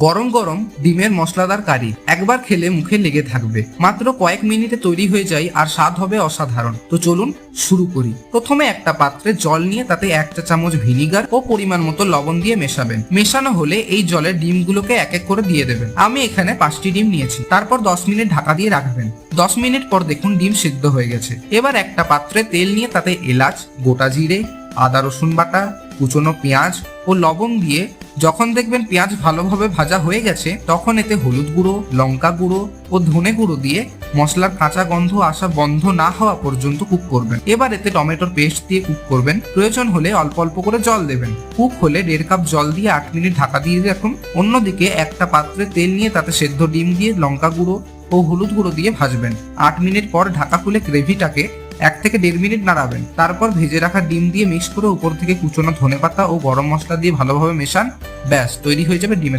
গরম গরম ডিমের মশলাদার কারি একবার খেলে মুখে লেগে থাকবে। মাত্র কয়েক মিনিটে তৈরি হয়ে যায় আর স্বাদ হবে অসাধারণ। তো চলুন শুরু করি। প্রথমে একটা পাত্রে জল নিয়ে তাতে 1 চা চামচ ভিনিগার ও পরিমাণ মতো লবণ দিয়ে মেশাবেন। মেশানো হলে এই জলে ডিমগুলোকে এক এক করে দিয়ে দেবেন। আমি এখানে 5টি ডিম নিয়েছি। তারপর 10 মিনিট ঢাকা দিয়ে রাখবেন। 10 মিনিট পর দেখুন ডিম সিদ্ধ হয়ে গেছে। এবার একটা পাত্রে তেল নিয়ে তাতে এলাচ, গোটা জিরে, আদা রসুন বাটা, কুচনো পেঁয়াজ ও লবণ দিয়ে যখন দেখবেন পেঁয়াজ ভালোভাবে ভাজা হয়ে গেছে, তখন এতে হলুদ গুঁড়ো, লঙ্কা গুঁড়ো ও ধনে গুঁড়ো দিয়ে মশলার কাঁচা গন্ধ আসা বন্ধ না হওয়া পর্যন্ত কুক করবেন। এবার এতে টমেটোর পেস্ট দিয়ে কুক করবেন। প্রয়োজন হলে অল্প অল্প করে জল দেবেন। কুক হলে 1.5 কাপ জল দিয়ে 8 মিনিট ঢাকা দিয়ে রাখুন। অন্যদিকে একটা পাত্রে তেল নিয়ে তাতে সেদ্ধ ডিম দিয়ে লঙ্কা গুঁড়ো ও হলুদ গুঁড়ো দিয়ে ভাজবেন। 8 মিনিট পর ঢাকা খুলে গ্রেভিটাকে 1 থেকে 1.5 মিনিট নাড়াবেন। তারপর ভেজে রাখা ডিম দিয়ে মিক্স করে উপর থেকে কুচনো ধনেপাতা ও গরম মশলা দিয়ে ভালোভাবে মেশান। ব্যাস তৈরি হয়ে যাবে ডিমের